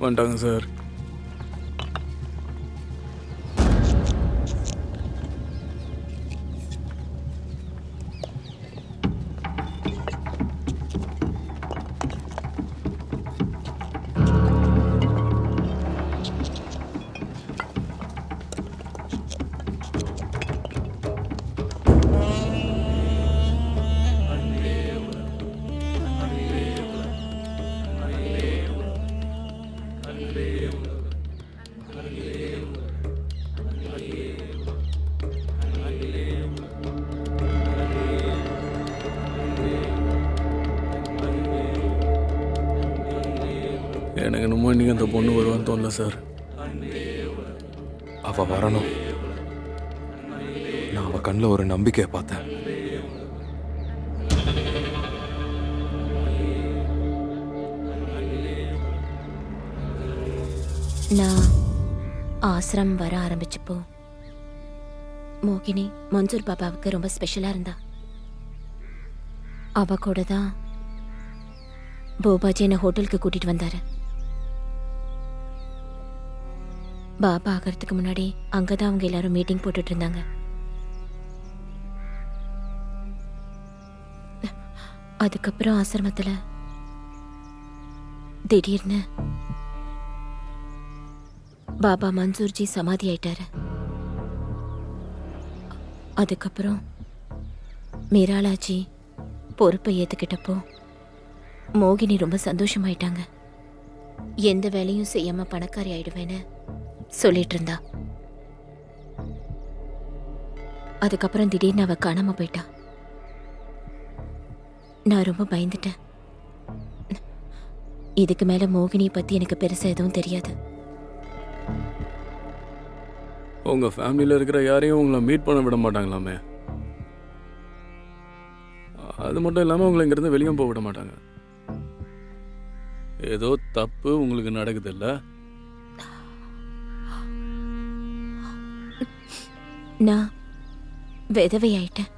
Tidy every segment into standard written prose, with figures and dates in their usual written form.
வந்துட்டாங்க சார். எனக்கு என்னமோ இன்னைக்கு அந்த பொண்ணு வருவான்னு தோணல சார். அவ வரணும். நான் அவ கண்ணில் ஒரு நம்பிக்கையை பார்த்தேன். நான் ஆசிரம் வர ஆரம்பிச்சப்போ மோகினி மன்சூர் பாபாவுக்கு ரொம்ப ஸ்பெஷலா இருந்தா. அவ கூட தான் போபாஜி என்னை ஹோட்டலுக்கு கூட்டிட்டு வந்தாரு. பாபா ஆகிறதுக்கு முன்னாடி அங்கதான் அவங்க எல்லாரும் மீட்டிங் போட்டுட்டு இருந்தாங்க. அதுக்கப்புறம் ஆசிரமத்துல திடீர்னு பாபா மன்சூர்ஜி சமாதி ஆயிட்டாரு. அதுக்கப்புறம் மீராலாஜி பொறுப்பை ஏத்துக்கிட்டப்போ மோகினி ரொம்ப சந்தோஷமாயிட்டாங்க. எந்த வேலையும் செய்யாம பணக்காரி ஆயிடுவேன்னு சொல்லிட்டு இருந்தா. அதுக்கப்புறம் திடீர்னு அவ காணாம போயிட்டா. நான் ரொம்ப பயந்துட்டேன். இதுக்கு மேல மோகினியை பத்தி எனக்கு பெருசா எதுவும் தெரியாது. உங்க ஃபேமிலியில் இருக்கிற யாரையும் உங்களை மீட் பண்ண விட மாட்டாங்களாமே. அது மட்டும் இல்லாமல் உங்களை இங்கேருந்து வெளியும் போக விட மாட்டாங்க. ஏதோ தப்பு உங்களுக்கு நடக்குது இல்ல? நான் விதவை ஆயிட்டேன்.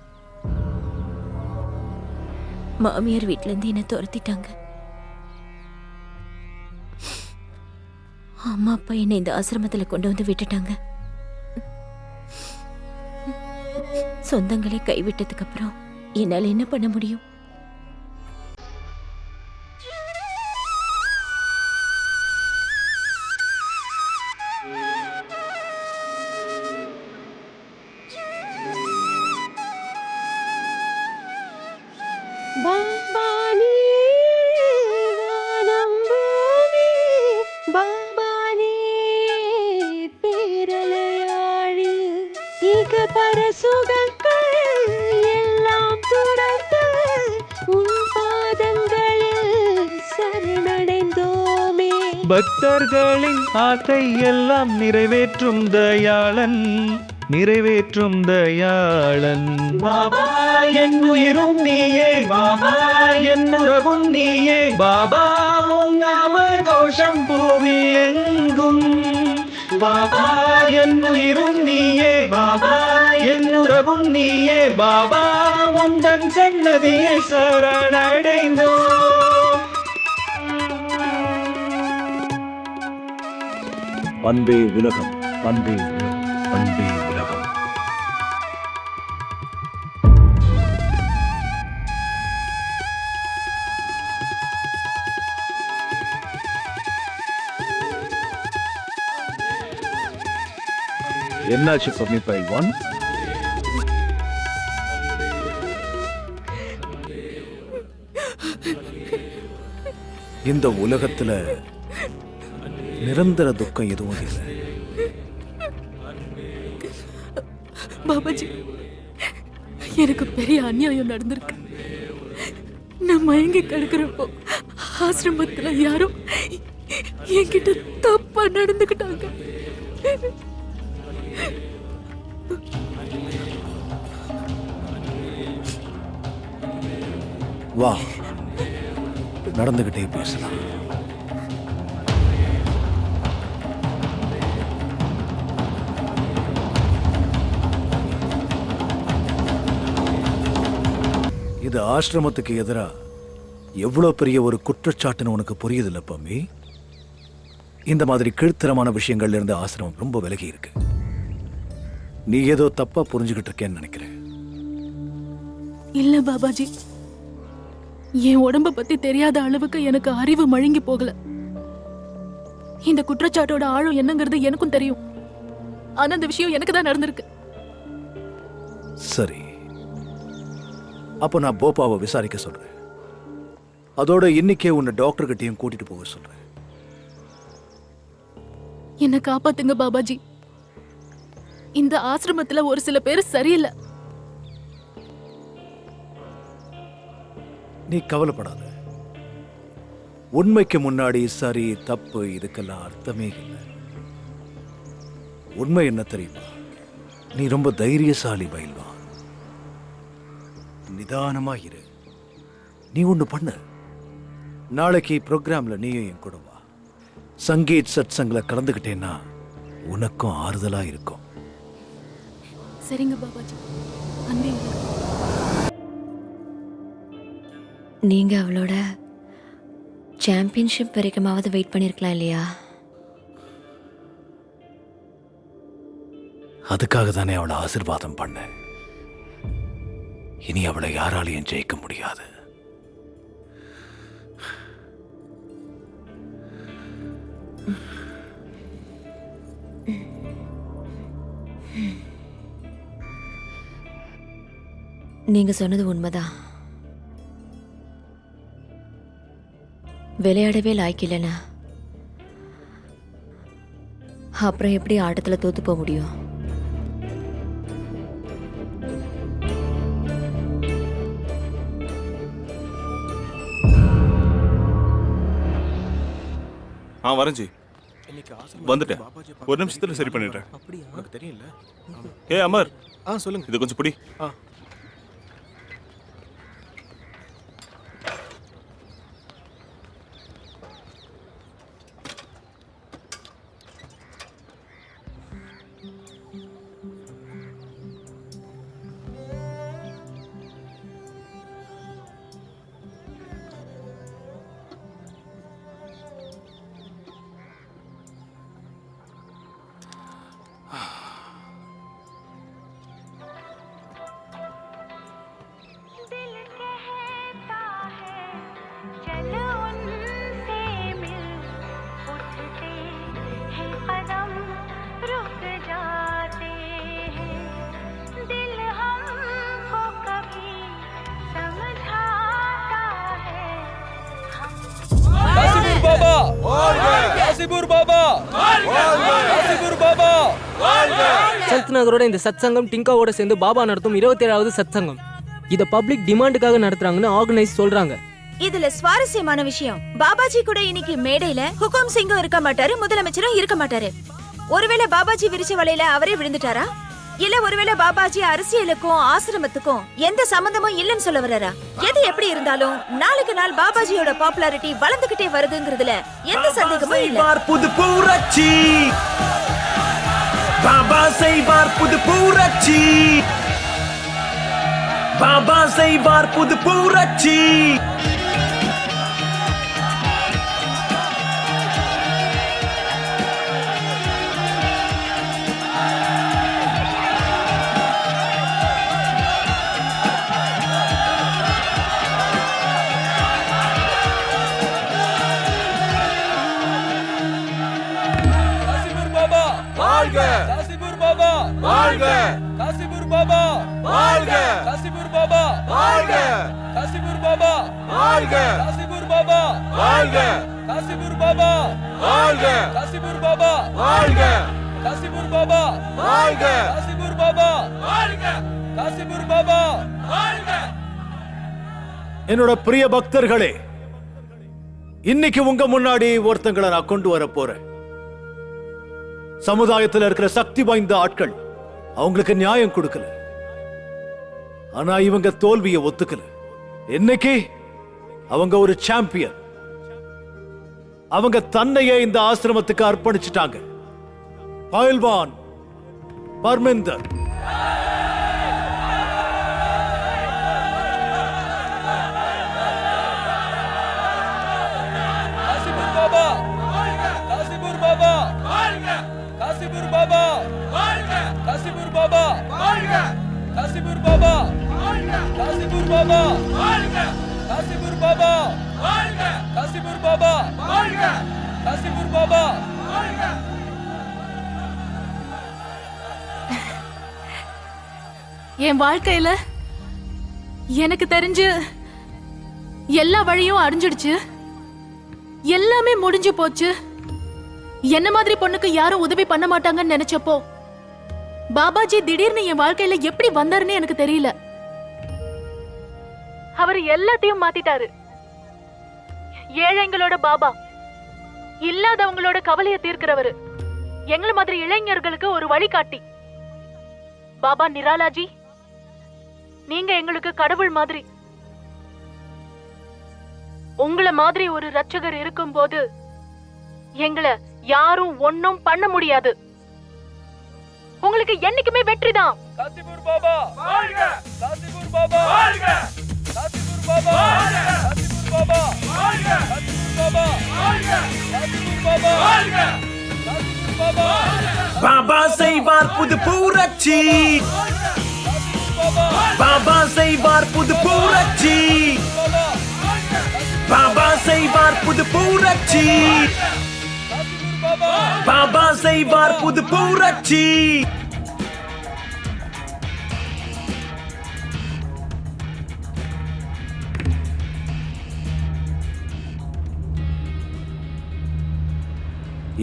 மாமியார் வீட்டுல இருந்து என்ன துரத்திட்டாங்க. அம்மா அப்பா என்னை இந்த ஆசிரமத்துல கொண்டு வந்து விட்டுட்டாங்க. சொந்தங்களே கைவிட்டதுக்கு அப்புறம் என்னால என்ன பண்ண முடியும்? பக்தர்களின் ஆசை எல்லாம் நிறைவேற்றும் தயாளன், நிறைவேற்றும் தயாளன். பாபா என் உயிரும் நீயே, பாபா என் உறவும் நீயே, பாபா உன் நாம கோஷம் பூவி எங்கும். பாபா என் உயிரும் நீயே, பாபா என் உறவும் நீயே, பாபா உந்தன் சன்னதியை சரணடைந்தோம். அன்பே உலகம், அன்பே உலகம், அன்பே உலகம். என்னாச்சு பொம்மி பைல்வான்? இந்த உலகத்துல நிரந்தர துக்கம் எதுவும் இல்லை. பாபாஜி, எனக்கு பெரிய அநியாயம் நடந்திருக்கு. நான் மயங்கி கிடக்கிறப்போ ஆசிரமத்துல யாரும் என்கிட்ட தப்பா நடந்துக்கிட்டாங்க. வா, நடந்துகிட்டே பேசலாம். இது ஆசிரமத்துக்கு எதிராக எவ்வளவு பெரிய ஒரு குற்றச்சாட்டுன்னு உனக்கு புரியுதில்ல பம்மி? இந்த மாதிரி கீழ்த்தரமான விஷயங்கள்ல இருந்து ஆசிரமம் ரொம்ப விலகி இருக்கு. நீ ஏதோ தப்பா புரிஞ்சுக்கிட்டு இருக்கேன்னு நினைக்கிறேன். இல்ல பாபாஜி, என் உடம்ப பத்தி தெரியாத அளவுக்கு எனக்கு அறிவு மழுங்கி போகல. இந்த குற்றச்சாட்டோட ஆழம் என்னங்கிறது எனக்கும் தெரியும். ஆனா அந்த விஷயம் எனக்கு தான் நடந்திருக்கு. சரி, அப்ப நான் போப்பாவை விசாரிக்க சொல்றேன். அதோட இன்னைக்கே உன்னை டாக்டர் கிட்டையும் கூட்டிட்டு போக சொல்றேன். என்ன காப்பாத்துங்க பாபாஜி. இந்த ஆசிரமத்துல ஒரு சில பேர் சரியில்லை. நீ கவலைப்படாத. உண்மைக்கு முன்னாடி சரி தப்பு இதுக்கெல்லாம் அர்த்தமே இல்லை. உண்மை என்ன தெரியுமா? நீ ரொம்ப தைரியசாலி பயில்வான். நிதானமா இரு. நீ ஒண்ணு பண்ணு. நாளைக்கு ப்ரோக்ராம்ல நீயும் என் கூட வா. சங்கீத் சத்சங்ல கலந்துக்கிட்டேன்னா உனக்கும் ஆறுதலா இருக்கும். சரிங்க பாபாஜி. அன்பே நீங்க அவளோட சாம்பியன்ஷிப் வரைக்குமாவது வெயிட் பண்ணிருக்கலாம் இல்லையா? அதுக்காக தானே அவளை ஆசீர்வாதம் பண்ண. இனி அவளை யாராலையும் ஜெயிக்க முடியாது. நீங்க சொன்னது உண்மைதான். விளையாடவே லாய்க்கில்லைன்னா அப்புறம் எப்படி ஆட்டத்தில் தோத்து போக முடியும்? வரைஞ்சி வந்துட்டேன். ஒரு நிமிஷத்துல சரி பண்ணிடுறேன். ஏ அமர், சொல்லுங்க. இது கொஞ்சம் பிடி. சந்த் நகரோட இந்த சத் சங்கம் டிங்காவோட சேர்ந்து பாபா நடத்தும் 27வது சத் சங்கம். இத பப்ளிக் டிமாண்டுக்காக நடத்துறாங்கன்னு ஆர்கனைஸ் சொல்றாங்க. இதுல சுவாரஸ்யமான விஷயம், பாபாஜி கூட இன்னைக்கு மேடையில ஹுக்கும் சிங்கும் இருக்க மாட்டாரு, முதலமைச்சரும் இருக்க மாட்டாரு. ஒருவேளை பாபாஜி விரிச்ச வலையில அவரே விழுந்துட்டாரா? இல்ல ஒருவேளை பாபாஜி அரசியலுக்கும் ஆசிரமத்துக்கும் எந்த சம்பந்தமும் இல்லன்னு சொல்ல வர்றாரா? எது எப்படி இருந்தாலும் நாளுக்கு நாள் பாபாஜியோட பாப்புலாரிட்டி வளர்ந்துகிட்டே வருதுங்கிறதுல எந்த சந்தேகமும் இல்ல. புது பூராட்சி பாபா செய்வார், புது பூராட்சி பாபா செய்வார், புது பூராட்சி. காசிபூர் பாபா வாழ்க! காசிபூர் பாபா வாழ்க! காசிபூர் பாபா வாழ்க! காசிபூர் பாபா வாழ்க! காசிபூர் பாபா வாழ்க! காசிபூர் பாபா வாழ்க! காசிபூர் பாபா வாழ்க! காசிபூர் பாபா வாழ்க! காசிபூர் பாபா வாழ்க! காசிபூர் பாபா வாழ்க! என்னோட பிரிய பக்தர்களே, இன்னைக்கு உங்க முன்னாடி ஒருத்தங்களை நான் கொண்டு வர போறேன். சமுதாயத்தில் இருக்கிற சக்தி வாய்ந்த ஆட்கள் அவங்களுக்கு நியாயம் கொடுக்கல, ஆனா இவங்க தோல்வியை ஒத்துக்கல. இன்னைக்கு அவங்க ஒரு சாம்பியன். அவங்க தன்னையே இந்த ஆசிரமத்துக்கு அர்ப்பணிச்சிட்டாங்க. பயில்வான் பர்மிந்தர். காசிபூர் பாபா காசிபூர் காசிபூர் பாபா வாழ்க காசிபூர் பாபா வாழ்க காசிபூர் பாபா வாழ்க காசிபூர் பாபா வாழ்க. என் வாழ்க்கையில எனக்கு தெரிஞ்சு எல்லா வழியும் அடைஞ்சிடுச்சு, எல்லாமே முடிஞ்சு போச்சு. என்ன மாதிரி பொண்ணுக்கு யாரும் உதவி பண்ண மாட்டாங்கன்னு நினைச்சப்போ பாபாஜி திடீர்னு என் வாழ்க்கையில எப்படி வந்தாருன்னு எனக்கு தெரியல. அவர் எல்லாத்தையும் மாத்திட்டாரு. ஏழைங்களோட பாபா, இல்லாதவங்களோட கவலையை தீர்க்கிறவரு, எங்கள மாதிரி இளைஞர்களுக்கு ஒரு வழிகாட்டி. பாபா நிராலாஜி, நீங்க எங்களுக்கு கடவுள் மாதிரி. உங்கள மாதிரி ஒரு ரட்சகர் இருக்கும்போது எங்களை யாரும் ஒன்னும் பண்ண முடியாது. உங்களுக்கு என்னைக்குமே வெற்றிதான். காசிபூர் பாபா வாழ்க காசிபூர் பாபா வாழ்க காசிபூர் பாபா வாழ்க காசிபூர் பாபா வாழ்க காசிபூர் பாபா வாழ்க காசிபூர் பாபா வாழ்க காசிபூர் பாபா. பாபா செய்வார் புது புரட்சி, பாபா செய்வார் புது புரட்சி, பாபா செய்வார் புது புரட்சி, பாபா செய்வார் புது புரட்சி.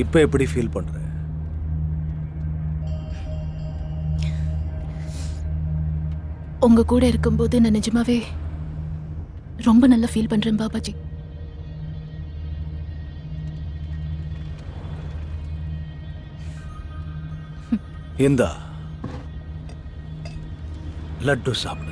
இப்ப எப்படி ஃபீல் பண்ற? உங்க கூட இருக்கும்போது நான் நிஜமாவே ரொம்ப நல்லா ஃபீல் பண்றேன் பாபாஜி. இந்தா லட்டு சாப்பிடு.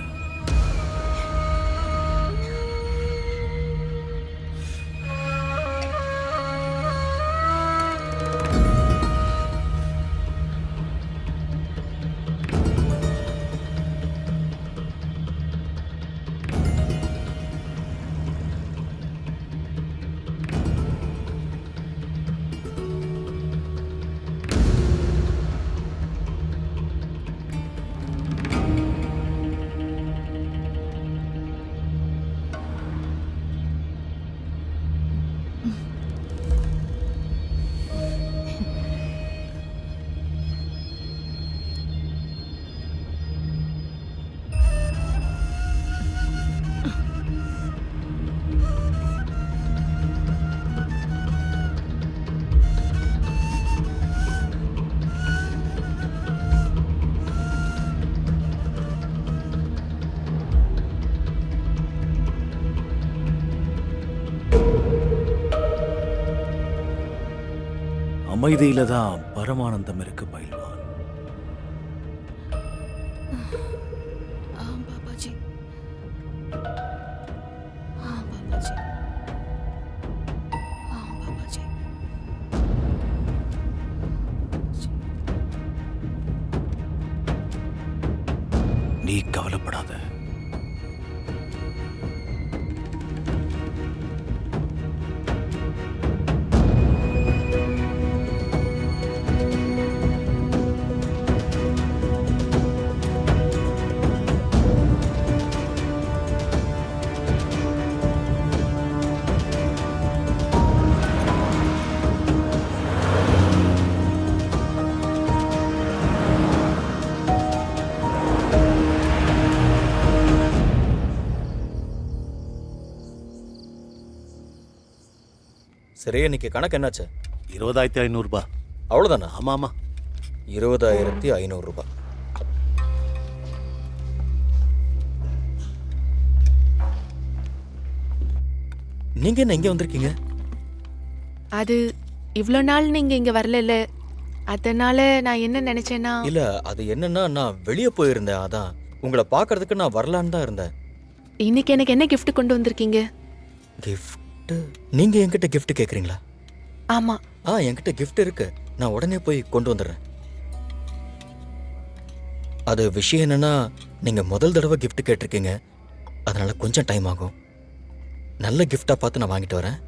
அமைதியில தான் பரமானந்தம் இருக்கு பயில்வான். பாபாஜி, பாபாஜி, பாபாஜி. நீ கவலைப்படாத. சரி, இன்னைக்கு கணக்கு என்னாச்சு? 20,500 ரூபாய். அவ்வளோதானா? ஆமா ஆமா. 20,500 ரூபாய். நீங்க என்ன இங்க வந்திருக்கீங்க? அது இவ்வளோ நாள் நீங்க இங்க வரல, அதனால நான் என்ன நினைச்சேன்னா, இல்ல, அது என்னன்னா நான் வெளியே போயிருந்தேன். அதான் உங்களை பார்க்கறதுக்கு நான் வரலான்னு தான் இருந்தேன். இன்னைக்கு எனக்கு என்ன gift கொண்டு வந்திருக்கீங்க? கிஃப்ட்? நீங்க என்கிட்ட கிஃப்ட் கேக்குறீங்களா? ஆமா. என்கிட்ட கிஃப்ட் இருக்கு. நான் உடனே போய் கொண்டு வந்துடுறேன். அது விஷயம் என்னன்னா, நீங்க முதல் தடவை கிஃப்ட் கேட்டிருக்கீங்க, அதனால கொஞ்சம் டைம் ஆகும். நல்ல கிஃப்டா பார்த்து நான் வாங்கிட்டு வரேன்.